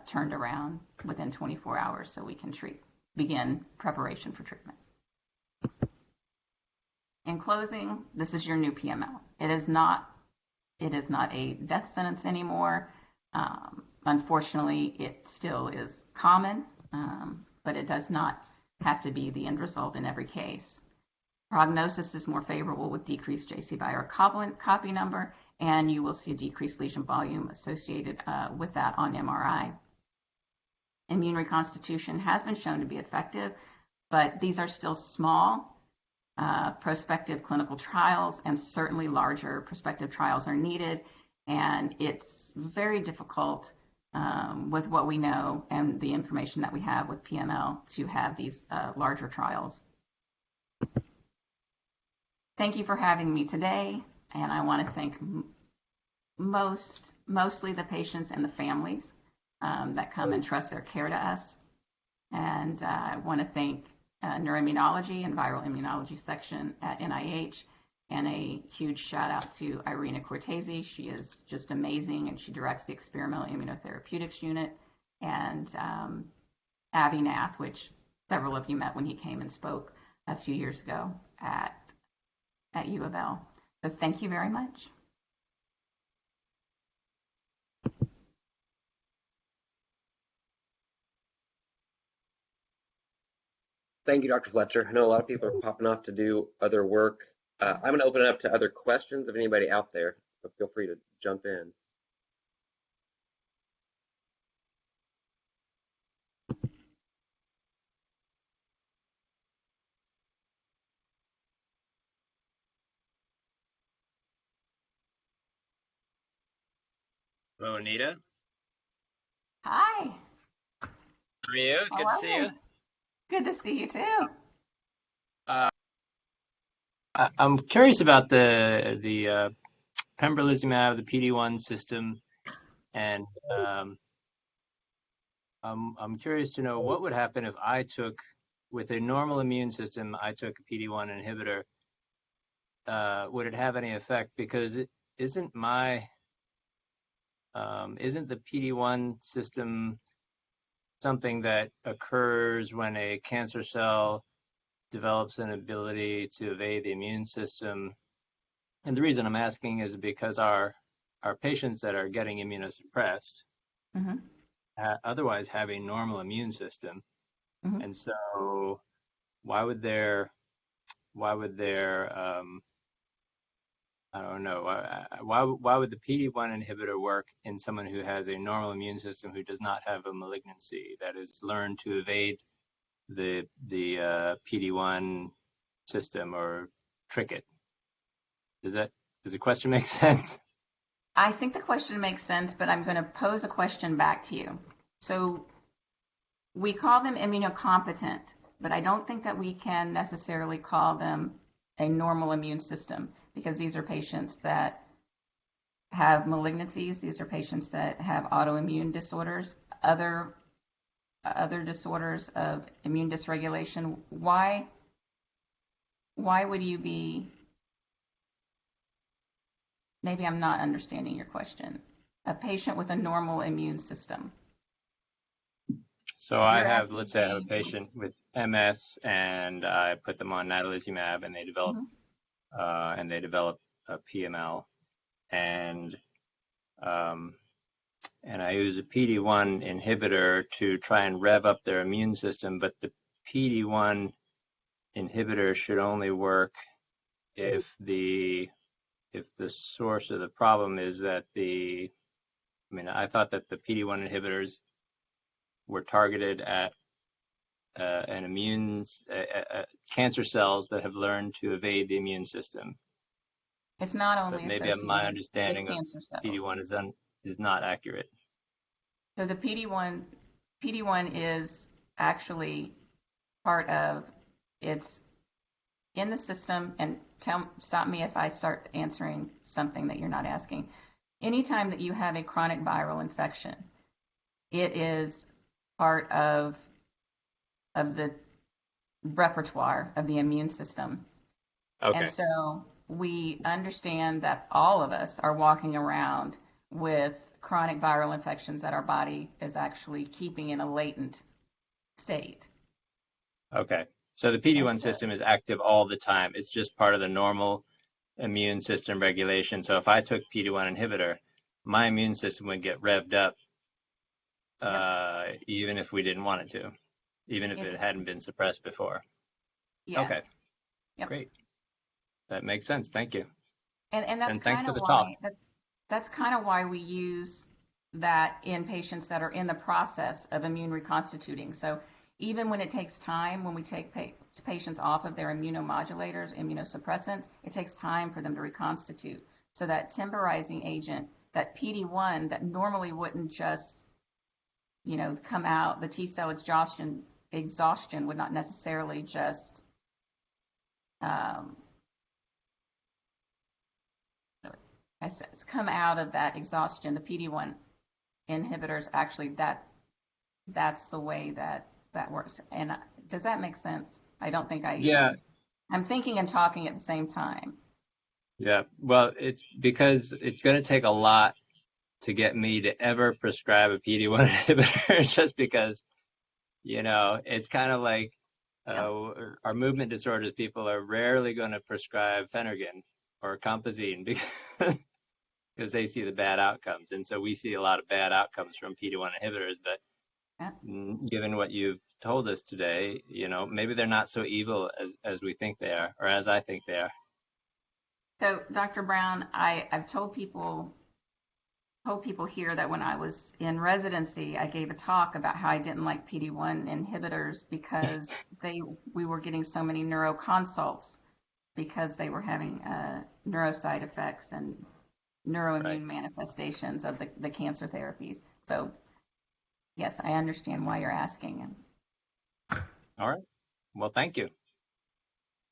turned around within 24 hours so we can begin preparation for treatment. In closing, this is your new PML. It is not a death sentence anymore. Unfortunately, it still is common, but it does not have to be the end result in every case. Prognosis is more favorable with decreased JC-Vir copy number, and you will see a decreased lesion volume associated with that on MRI. Immune reconstitution has been shown to be effective, but these are still small prospective clinical trials, and certainly larger prospective trials are needed, and it's very difficult with what we know and the information that we have with PML to have these larger trials. Thank you for having me today, and I want to thank mostly the patients and the families that come and trust their care to us. And I want to thank Neuroimmunology and Viral Immunology section at NIH, and a huge shout out to Irina Cortese. She is just amazing, and she directs the Experimental Immunotherapeutics Unit, and Avi Nath, which several of you met when he came and spoke a few years ago at U of L. So thank you very much. Thank you, Dr. Fletcher. I know a lot of people are popping off to do other work. I'm going to open it up to other questions of anybody out there, so feel free to jump in. Hello, Anita. Hi, How are you? It's how good to are see you. you? Good to see you too. Uh, I'm curious about the pembrolizumab, the PD-1 system, and um, I'm curious to know what would happen if I took, with a normal immune system, I took a PD-1 inhibitor. Would it have any effect? Because isn't isn't the PD-1 system something that occurs when a cancer cell develops an ability to evade the immune system? And the reason I'm asking is because our patients that are getting immunosuppressed Hmm. otherwise have a normal immune system, Hmm. and so why would their I don't know, why would the PD-1 inhibitor work in someone who has a normal immune system who does not have a malignancy that has learned to evade the PD-1 system or trick it? Does the question make sense? I think the question makes sense, but I'm going to pose a question back to you. So we call them immunocompetent, but I don't think that we can necessarily call them a normal immune system because these are patients that have malignancies. These are patients that have autoimmune disorders, other disorders of immune dysregulation. Why would you be? Maybe I'm not understanding your question. A patient with a normal immune system. So I You're have, asking let's say I have a me. patient with MS and I put them on natalizumab Mhm. and they develop a PML, and um, and I use a PD-1 inhibitor to try and rev up their immune system, but the PD-1 inhibitor should only work if the source of the problem is that I thought that the PD-1 inhibitors were targeted at an immune cancer cells that have learned to evade the immune system. It's not But only maybe my associated with understanding of cancer cells. PD-1 is not accurate. So the PD-1 is actually part of, it's in the system, and stop me if I start answering something that you're not asking. Anytime that you have a chronic viral infection, it is part of the repertoire of the immune system. And Okay. so we understand that all of us are walking around with chronic viral infections that our body is actually keeping in a latent state. Okay. So the And PD-1 so system is active all the time. It's just part of the normal immune system regulation. So if I took PD-1 inhibitor, my immune system would get revved up, yep, even if we didn't want it to, even if it's it hadn't been suppressed before. yes, Okay, yep. great. That makes sense. Thank you. And that's And thanks kind for of the talk. why that's kind of why we use that in patients that are in the process of immune reconstituting. So even when it takes time, when we take patients off of their immunomodulators, immunosuppressants, it takes time for them to reconstitute. So that temporizing agent, that PD-1 that normally wouldn't just, come out, the T cell exhaustion would not necessarily just um, come out of that exhaustion. The PD-1 inhibitors actually that's the way that works. And does that make sense? I don't think I Yeah, even. I'm thinking and talking at the same time. yeah. Well, it's because it's going to take a lot to get me to ever prescribe a PD-1 inhibitor, just because, it's kind of like Yeah. our movement disorders people are rarely going to prescribe Phenergan or Compazine because they see the bad outcomes. And so we see a lot of bad outcomes from PD-1 inhibitors. But Yeah. given what you've told us today, maybe they're not so evil as we think they are, or as I think they are. So, Dr. Brown, I've told people here that when I was in residency, I gave a talk about how I didn't like PD-1 inhibitors because we were getting so many neuroconsults because they were having neuro side effects and neuroimmune Right. manifestations of the cancer therapies. So yes, I understand why you're asking. All right. Well, thank you.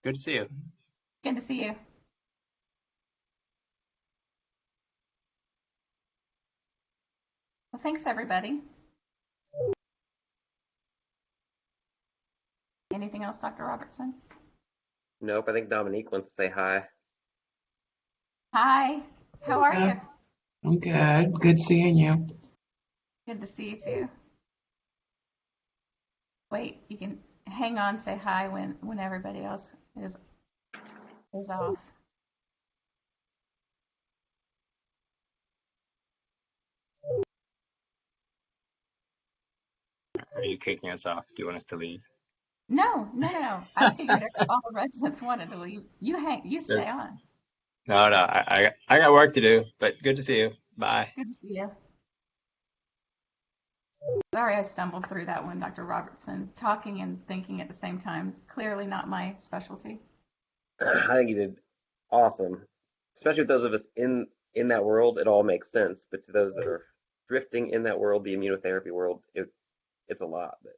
Good to see you. Good to see you. Well, thanks everybody. Anything else, Dr. Robertson? Nope, I think Dominique wants to say hi. Hi, how are you? I'm good. Good seeing you. Good to see you too. Wait, you can hang on, say hi when everybody else is off. Are you kicking us off? Do you want us to leave? No. I figured all the residents wanted to leave. You stay on. No, I got work to do, but good to see you. Bye. Good to see you. Sorry I stumbled through that one, Dr. Robertson. Talking and thinking at the same time, clearly not my specialty. I think you did awesome, especially with those of us in that world. It all makes sense, but to those that are drifting in that world, the immunotherapy world, it's a lot. But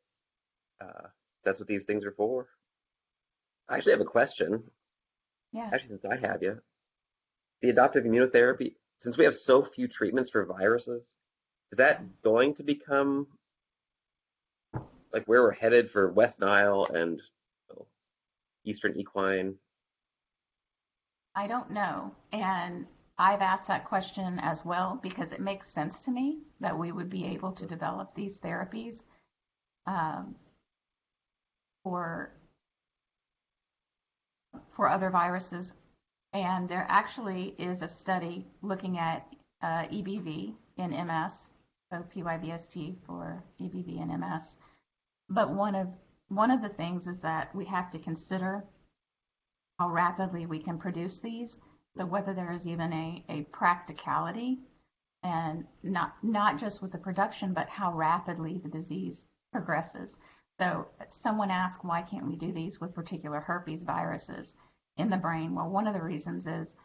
that's what these things are for. I actually have a question. Yeah. Actually, since I have you, the adoptive immunotherapy, since we have so few treatments for viruses, is that going to become like where we're headed for West Nile and Eastern equine? I don't know. And I've asked that question as well because it makes sense to me that we would be able to develop these therapies for other viruses. And there actually is a study looking at EBV in MS, so PYVST for EBV in MS. But one of the things is that we have to consider how rapidly we can produce these, so whether there is even a practicality, and not just with the production, but how rapidly the disease progresses. So someone asked, why can't we do these with particular herpes viruses in the brain? Well, one of the reasons is,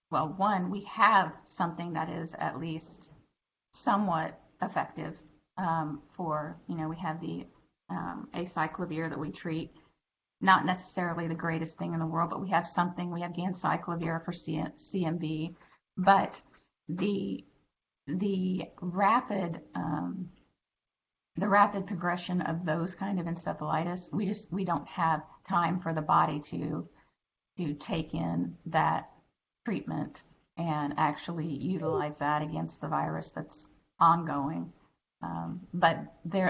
well, one, we have something that is at least somewhat effective for, we have the acyclovir that we treat. Not necessarily the greatest thing in the world, but we have something. We have ganciclovir for CMV, but the rapid progression of those kind of encephalitis, we don't have time for the body to take in that treatment and actually utilize that against the virus that's ongoing. But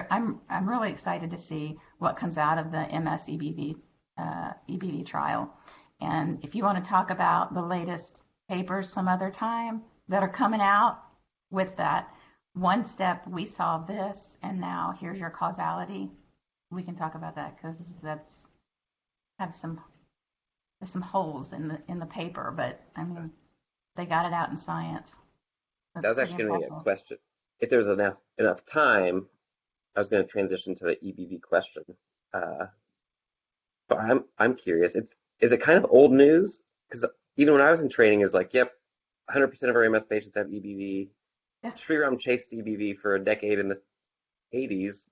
I'm really excited to see what comes out of the MS EBV trial. And if you want to talk about the latest papers some other time that are coming out with that, one step we saw this, and now here's your causality. We can talk about that because there's some holes in the paper, but I mean they got it out in Science. That was actually going to be a question. If there's enough time, I was going to transition to the EBV question. But I'm curious. Is it kind of old news? Because even when I was in training, it was like, yep, 100% of our MS patients have EBV. Yeah. Shriram chased EBV for a decade in the 80s.